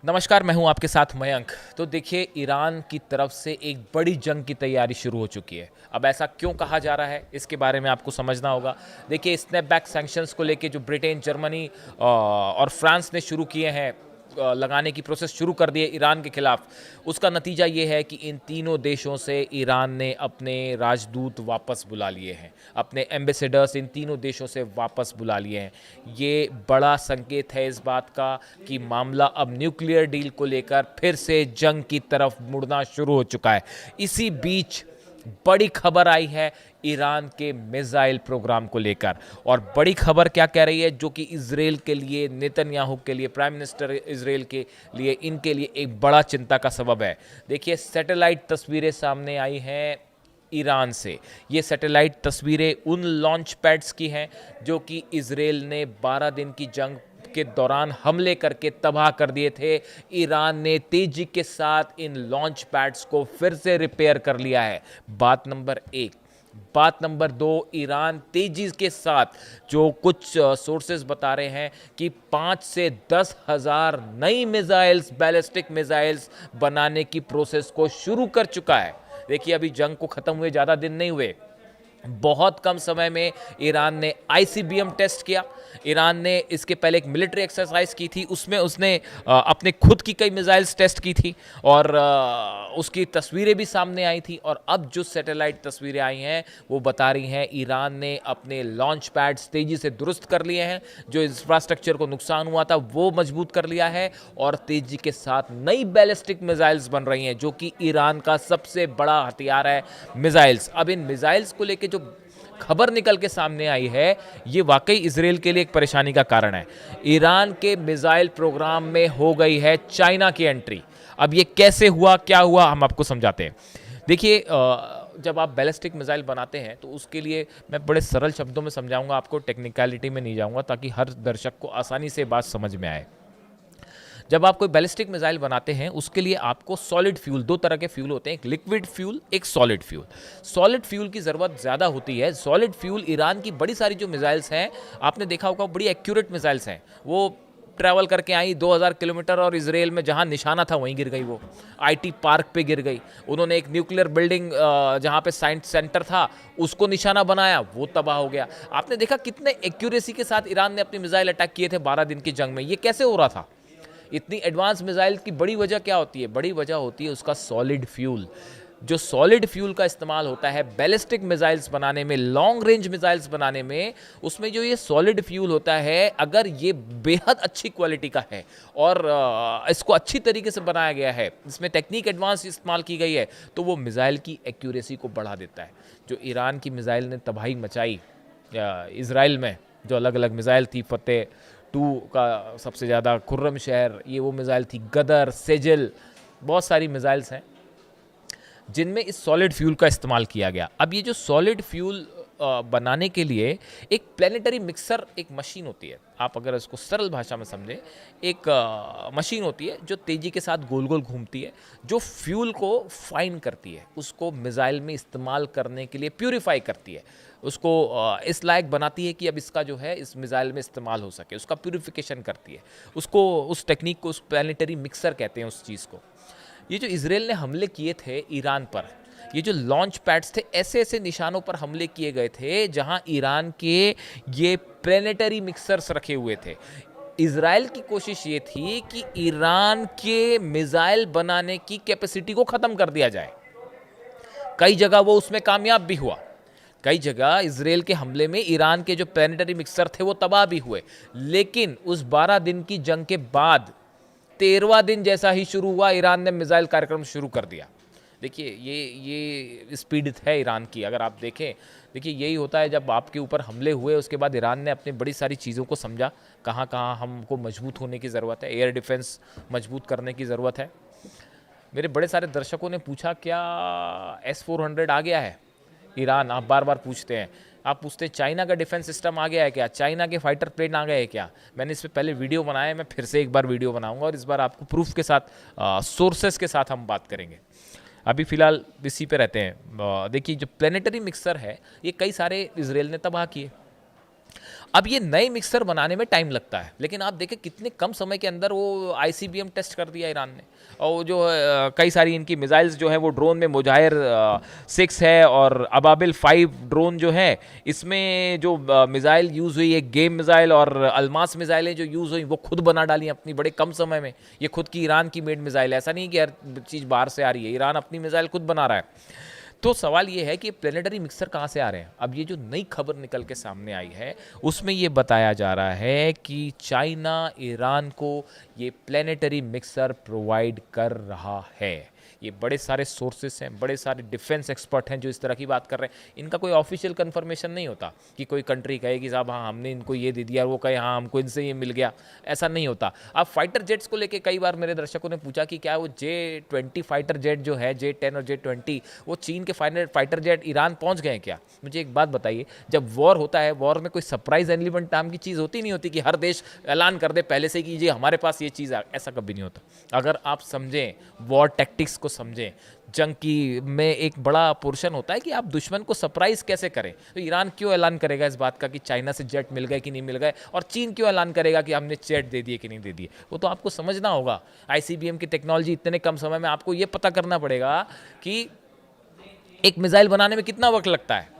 नमस्कार, मैं हूं आपके साथ मयंक। तो देखिए, ईरान की तरफ से एक बड़ी जंग की तैयारी शुरू हो चुकी है। अब ऐसा क्यों कहा जा रहा है, इसके बारे में आपको समझना होगा। देखिए, स्नैपबैक सैंक्शंस को लेके जो ब्रिटेन, जर्मनी और फ्रांस ने शुरू किए हैं, लगाने की प्रोसेस शुरू कर दी है ईरान के खिलाफ, उसका नतीजा ये है कि इन तीनों देशों से ईरान ने अपने राजदूत वापस बुला लिए हैं, अपने एम्बेसडर्स इन तीनों देशों से वापस बुला लिए हैं। ये बड़ा संकेत है इस बात का कि मामला अब न्यूक्लियर डील को लेकर फिर से जंग की तरफ मुड़ना शुरू हो चुका है। इसी बीच बड़ी खबर आई है ईरान के मिसाइल प्रोग्राम को लेकर। और बड़ी खबर क्या कह रही है, जो कि इजराइल के लिए, नेतन्याहू के लिए, प्राइम मिनिस्टर इजराइल के लिए, इनके लिए एक बड़ा चिंता का सबब है। देखिए, सैटेलाइट तस्वीरें सामने आई हैं ईरान से। ये सैटेलाइट तस्वीरें उन लॉन्च पैड्स की हैं जो कि इजराइल ने 12 दिन की जंग के दौरान हमले करके तबाह कर दिए थे। ईरान ने तेजी के साथ इन लॉन्च पैड्स को फिर से रिपेयर कर लिया है। बात नंबर एक। बात नंबर दो, ईरान तेजी के साथ, जो कुछ सोर्सेज बता रहे हैं कि 5 से 10 हज़ार नई मिसाइल्स, बैलिस्टिक मिसाइल्स बनाने की प्रोसेस को शुरू कर चुका है। देखिए, अभी जंग को ख़त्म हुए ज़्यादा दिन नहीं हुए, बहुत कम समय में ईरान ने आईसीबीएम टेस्ट किया। ईरान ने इसके पहले एक मिलिट्री एक्सरसाइज की थी, उसमें उसने अपने खुद की कई मिसाइल्स टेस्ट की थी और उसकी तस्वीरें भी सामने आई थी। और अब जो सैटेलाइट तस्वीरें आई हैं वो बता रही हैं ईरान ने अपने लॉन्च पैड्स तेज़ी से दुरुस्त कर लिए हैं, जो इंफ्रास्ट्रक्चर को नुकसान हुआ था वो मजबूत कर लिया है, और तेज़ी के साथ नई बैलिस्टिक मिसाइल्स बन रही हैं, जो कि ईरान का सबसे बड़ा हथियार है, मिसाइल्स। अब इन मिसाइल्स को लेकर जो खबर निकल के सामने आई है, ये वाकई इजराइल के लिए एक परेशानी का कारण है। ईरान के मिसाइल प्रोग्राम में हो गई है चाइना की एंट्री। अब ये कैसे हुआ, क्या हुआ, हम आपको समझाते हैं। देखिए, जब आप बैलिस्टिक मिसाइल बनाते हैं तो उसके लिए मैं बड़े सरल शब्दों में समझाऊंगा आपको, टेक्निकलिटी में नहीं जाऊंगा, ताकि हर दर्शक को आसानी से बात समझ में आए। जब आप कोई बैलिस्टिक मिसाइल बनाते हैं, उसके लिए आपको सॉलिड फ्यूल, दो तरह के फ्यूल होते हैं, एक लिक्विड फ्यूल, एक सॉलिड फ्यूल। सॉलिड फ्यूल की ज़रूरत ज़्यादा होती है। सॉलिड फ्यूल, ईरान की बड़ी सारी जो मिसाइल्स हैं, आपने देखा होगा, बड़ी एक्यूरेट मिसाइल्स हैं। वो ट्रैवल करके आई 2000 किलोमीटर और इजराइल में जहां निशाना था वहीं गिर गई। वो आईटी पार्क पे गिर गई। उन्होंने एक न्यूक्लियर बिल्डिंग जहां पे साइंस सेंटर था उसको निशाना बनाया, वो तबाह हो गया। आपने देखा कितने एक्यूरेसी के साथ ईरान ने अपनी मिसाइल अटैक किए थे 12 दिन की जंग में। ये कैसे हो रहा था? इतनी एडवांस मिसाइल की बड़ी वजह क्या होती है? बड़ी वजह होती है उसका सॉलिड फ्यूल। जो सॉलिड फ्यूल का इस्तेमाल होता है बैलिस्टिक मिसाइल्स बनाने में, लॉन्ग रेंज मिसाइल्स बनाने में, उसमें जो ये सॉलिड फ्यूल होता है, अगर ये बेहद अच्छी क्वालिटी का है और इसको अच्छी तरीके से बनाया गया है, इसमें टेक्निक एडवांस इस्तेमाल की गई है, तो वो मिसाइल की एक्यूरेसी को बढ़ा देता है। जो ईरान की मिसाइल ने तबाही मचाई इसराइल में, जो अलग अलग मिसाइल थी, फतेह 2 का सबसे ज़्यादा, खुर्रम शहर, ये वो मिसाइल थी, गदर, सेजल, बहुत सारी मिसाइल्स हैं जिनमें इस सॉलिड फ्यूल का इस्तेमाल किया गया। अब ये जो सॉलिड फ्यूल बनाने के लिए एक प्लानिटरी मिक्सर, एक मशीन होती है, आप अगर इसको सरल भाषा में समझें, एक मशीन होती है जो तेज़ी के साथ गोल गोल घूमती है, जो फ्यूल को फाइन करती है, उसको मिसाइल में इस्तेमाल करने के लिए प्यूरिफाई करती है, उसको इस लायक बनाती है कि अब इसका जो है इस मिसाइल में इस्तेमाल हो सके, उसका प्यूरिफिकेशन करती है। उसको, उस टेक्निक को, उस प्लानिटरी मिक्सर कहते हैं उस चीज़ को। ये जो इजराइल ने हमले किए थे ईरान पर, ये जो लॉन्च पैड्स थे, ऐसे ऐसे निशानों पर हमले किए गए थे जहां ईरान के ये प्लेनेटरी मिक्सर्स रखे हुए थे। इजराइल की कोशिश ये थी कि ईरान के मिसाइल बनाने की कैपेसिटी को ख़त्म कर दिया जाए। कई जगह वो उसमें कामयाब भी हुआ। कई जगह इजराइल के हमले में ईरान के जो प्लेनेटरी मिक्सर थे वो तबाह भी हुए। लेकिन उस 12 दिन की जंग के बाद 13वां दिन जैसा ही शुरू हुआ, ईरान ने मिसाइल कार्यक्रम शुरू कर दिया। देखिए, ये स्पीड है ईरान की, अगर आप देखें। देखिए, यही होता है जब आपके ऊपर हमले हुए, उसके बाद ईरान ने अपनी बड़ी सारी चीज़ों को समझा, कहाँ कहाँ हमको मजबूत होने की ज़रूरत है, एयर डिफेंस मजबूत करने की ज़रूरत है। मेरे बड़े सारे दर्शकों ने पूछा, क्या S-400 आ गया है ईरान? आप बार बार पूछते हैं। आप पूछते हैं चाइना का डिफेंस सिस्टम आ गया है क्या, चाइना के फाइटर प्लेन आ गए हैं क्या? मैंने इस पर पहले वीडियो बनाया है, मैं फिर से एक बार वीडियो बनाऊंगा और इस बार आपको प्रूफ के साथ, सोर्सेस के साथ हम बात करेंगे। अभी फिलहाल इसी पे रहते हैं। देखिए, जो प्लेनेटरी मिक्सर है, ये कई सारे इजराइल ने तबाह किए। अब ये नए मिक्सर बनाने में टाइम लगता है, लेकिन आप देखें कितने कम समय के अंदर वो आईसीबीएम टेस्ट कर दिया ईरान ने। और वो जो कई सारी इनकी मिसाइल्स जो हैं वो ड्रोन में मुजाहिर 6 है और अबाबिल 5 ड्रोन जो है, इसमें जो मिसाइल यूज़ हुई है, गेम मिसाइल और अलमास मिसाइलें जो यूज़ हुई वो खुद बना डाली अपनी बड़े कम समय में। ये खुद की ईरान की मेड मिसाइल है, ऐसा नहीं कि हर चीज़ बाहर से आ रही है, ईरान अपनी मिसाइल खुद बना रहा है। तो सवाल ये है कि प्लेनेटरी मिक्सर कहाँ से आ रहे हैं। अब ये जो नई खबर निकल के सामने आई है उसमें ये बताया जा रहा है कि चाइना ईरान को ये प्लेनेटरी मिक्सर प्रोवाइड कर रहा है। ये बड़े सारे सोर्सेस हैं, बड़े सारे डिफेंस एक्सपर्ट हैं जो इस तरह की बात कर रहे हैं। इनका कोई ऑफिशियल कंफर्मेशन नहीं होता कि कोई कंट्री कहे कि साहब हाँ हमने इनको ये दे दिया, वो कहे हाँ हमको इनसे ये मिल गया, ऐसा नहीं होता। अब फाइटर जेट्स को लेके कई बार मेरे दर्शकों ने पूछा कि क्या वो J-20 फाइटर जेट जो है, J-10 और J-20, वो चीन के फाइटर जेट ईरान पहुंच गए हैं क्या। मुझे एक बात बताइए, जब वॉर होता है, वॉर में कोई सरप्राइज एलिमेंट नाम की चीज़ होती नहीं होती कि हर देश ऐलान कर दे पहले से कि जी हमारे पास ये चीज़, ऐसा कभी नहीं होता। अगर आप समझें वॉर टैक्टिक्स को समझें, जंग की में एक बड़ा पोर्शन होता है कि आप दुश्मन को सरप्राइज कैसे करें। तो ईरान क्यों ऐलान करेगा इस बात का कि चाइना से जेट मिल गए कि नहीं मिल गए, और चीन क्यों ऐलान करेगा कि हमने जेट दे दिए कि नहीं दे दिए। वो तो आपको समझना होगा। आईसीबीएम की टेक्नोलॉजी इतने कम समय में, आपको ये पता करना पड़ेगा कि एक मिसाइल बनाने में कितना वक्त लगता है।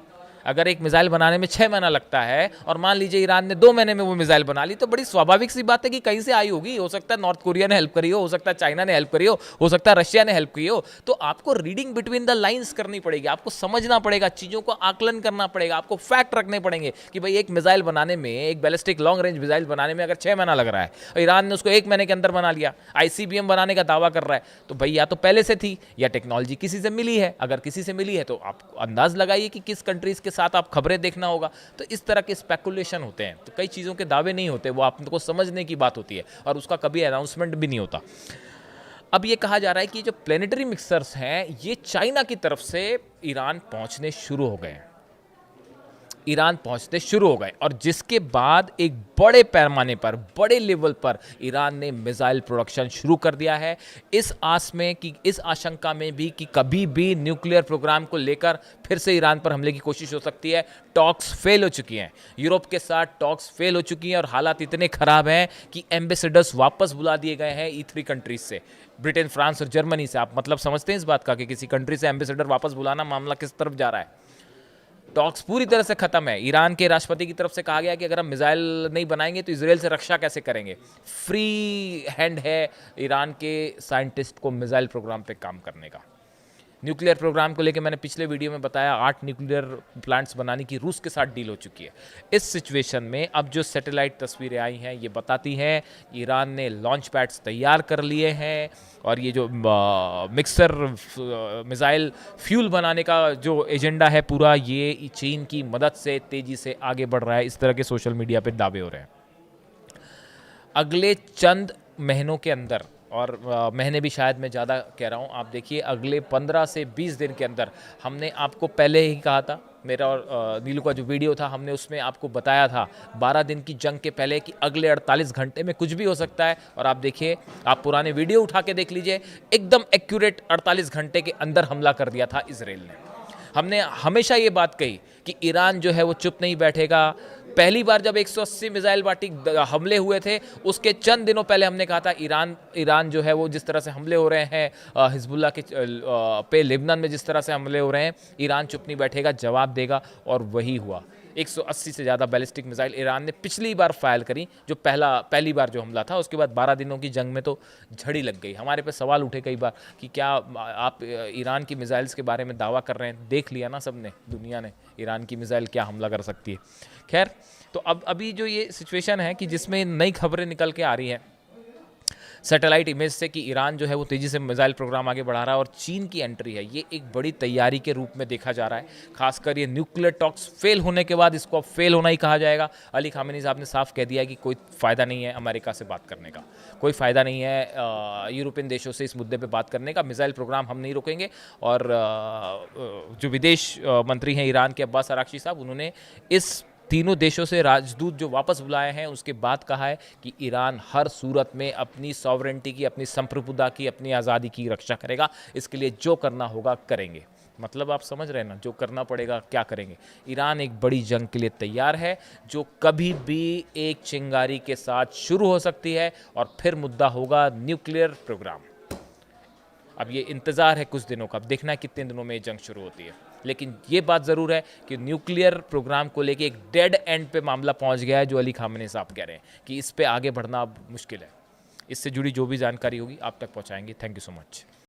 अगर एक मिसाइल बनाने में 6 महीना लगता है और मान लीजिए ईरान ने 2 महीने में वो मिसाइल बना ली, तो बड़ी स्वाभाविक सी बात है कि कहीं से आई होगी। हो सकता है नॉर्थ कोरिया ने हेल्प करी हो सकता है चाइना ने हेल्प करी हो सकता है रशिया ने हेल्प की हो। तो आपको रीडिंग बिटवीन द लाइंस करनी पड़ेगी, आपको समझना पड़ेगा, चीज़ों को आकलन करना पड़ेगा, आपको फैक्ट रखने पड़ेंगे कि भाई एक मिसाइल बनाने में, एक बैलिस्टिक लॉन्ग रेंज मिसाइल बनाने में अगर 6 महीना लग रहा है और ईरान ने उसको 1 महीने के अंदर बना लिया, आईसीबीएम बनाने का दावा कर रहा है, तो भाई या तो पहले से थी या टेक्नोलॉजी किसी से मिली है। अगर किसी से मिली है तो आप अंदाज लगाइए कि किस कंट्रीज के साथ आप खबरें देखना होगा। तो इस तरह के स्पेकुलेशन होते हैं, तो कई चीज़ों के दावे नहीं होते, वो आपको समझने की बात होती है और उसका कभी अनाउंसमेंट भी नहीं होता। अब ये कहा जा रहा है कि जो प्लेनेटरी मिक्सर्स हैं ये चाइना की तरफ से ईरान पहुंचने शुरू हो गए हैं, ईरान पहुंचते शुरू हो गए, और जिसके बाद एक बड़े पैमाने पर, बड़े लेवल पर ईरान ने मिसाइल प्रोडक्शन शुरू कर दिया है। इस आस में कि, इस आशंका में भी कि कभी भी न्यूक्लियर प्रोग्राम को लेकर फिर से ईरान पर हमले की कोशिश हो सकती है। टॉक्स फेल हो चुकी हैं, यूरोप के साथ टॉक्स फेल हो चुकी हैं और हालात इतने खराब हैं कि एम्बेसडर्स वापस बुला दिए गए हैं E3 कंट्रीज से, ब्रिटेन, फ्रांस और जर्मनी से। आप मतलब समझते हैं इस बात का कि किसी कंट्री से एम्बेसडर वापस बुलाना, मामला किस तरफ जा रहा है। टॉक्स पूरी तरह से खत्म है। ईरान के राष्ट्रपति की तरफ से कहा गया कि अगर हम मिसाइल नहीं बनाएंगे तो इजराइल से रक्षा कैसे करेंगे। फ्री हैंड है ईरान के साइंटिस्ट को मिसाइल प्रोग्राम पे काम करने का। न्यूक्लियर प्रोग्राम को लेकर मैंने पिछले वीडियो में बताया 8 न्यूक्लियर प्लांट्स बनाने की रूस के साथ डील हो चुकी है। इस सिचुएशन में अब जो सैटेलाइट तस्वीरें आई हैं ये बताती हैं ईरान ने लॉन्च पैड्स तैयार कर लिए हैं और ये जो मिक्सर मिसाइल फ्यूल बनाने का जो एजेंडा है पूरा, ये चीन की मदद से तेज़ी से आगे बढ़ रहा है। इस तरह के सोशल मीडिया पे दावे हो रहे हैं। अगले चंद महीनों के अंदर, और महीने भी शायद मैं ज़्यादा कह रहा हूँ, आप देखिए अगले 15 से 20 दिन के अंदर, हमने आपको पहले ही कहा था, मेरा और नीलू का जो वीडियो था हमने उसमें आपको बताया था 12 दिन की जंग के पहले कि अगले 48 घंटे में कुछ भी हो सकता है। और आप देखिए, आप पुराने वीडियो उठा के देख लीजिए, एकदम एक्यूरेट 48 घंटे के अंदर हमला कर दिया था इसराइल ने। हमने हमेशा ये बात कही कि ईरान जो है वो चुप नहीं बैठेगा। पहली बार जब 180 मिसाइल बाटी हमले हुए थे उसके चंद दिनों पहले हमने कहा था ईरान जो है वो जिस तरह से हमले हो रहे हैं हिजबुल्लाह के पे, लेबनान में जिस तरह से हमले हो रहे हैं, ईरान चुप नहीं बैठेगा, जवाब देगा। और वही हुआ। 180 से ज़्यादा बैलिस्टिक मिसाइल ईरान ने पिछली बार फायर करी, जो पहली बार जो हमला था। उसके बाद 12 दिनों की जंग में तो झड़ी लग गई। हमारे पे सवाल उठे कई बार कि क्या आप ईरान की मिसाइल्स के बारे में दावा कर रहे हैं। देख लिया ना सबने, दुनिया ने, ईरान की मिसाइल क्या हमला कर सकती है। खैर, तो अभी जो ये सिचुएशन है कि जिसमें नई खबरें निकल के आ रही हैं सैटेलाइट इमेज से कि ईरान जो है वो तेज़ी से मिसाइल प्रोग्राम आगे बढ़ा रहा है और चीन की एंट्री है, ये एक बड़ी तैयारी के रूप में देखा जा रहा है। खासकर ये न्यूक्लियर टॉक्स फेल होने के बाद इसको अब फेल होना ही कहा जाएगा। अली खामेनी साहब ने साफ कह दिया है कि कोई फ़ायदा नहीं है अमेरिका से बात करने का, कोई फ़ायदा नहीं है यूरोपियन देशों से इस मुद्दे पर बात करने का। मिसाइल प्रोग्राम हम नहीं रोकेंगे। और जो विदेश मंत्री हैं ईरान के अब्बास अराक्ची साहब, उन्होंने इस तीनों देशों से राजदूत जो वापस बुलाए हैं उसके बाद कहा है कि ईरान हर सूरत में अपनी सॉवरेंटी की, अपनी संप्रभुता की, अपनी आज़ादी की रक्षा करेगा। इसके लिए जो करना होगा करेंगे। मतलब आप समझ रहे हैं ना, जो करना पड़ेगा क्या करेंगे। ईरान एक बड़ी जंग के लिए तैयार है, जो कभी भी एक चिंगारी के साथ शुरू हो सकती है और फिर मुद्दा होगा न्यूक्लियर प्रोग्राम। अब ये इंतज़ार है कुछ दिनों का, अब देखना है कितने दिनों में ये जंग शुरू होती है। लेकिन ये बात ज़रूर है कि न्यूक्लियर प्रोग्राम को लेके एक डेड एंड पे मामला पहुंच गया है, जो अली खामेनी साहब कह रहे हैं कि इस पे आगे बढ़ना अब मुश्किल है। इससे जुड़ी जो भी जानकारी होगी आप तक पहुंचाएंगे। Thank you so much.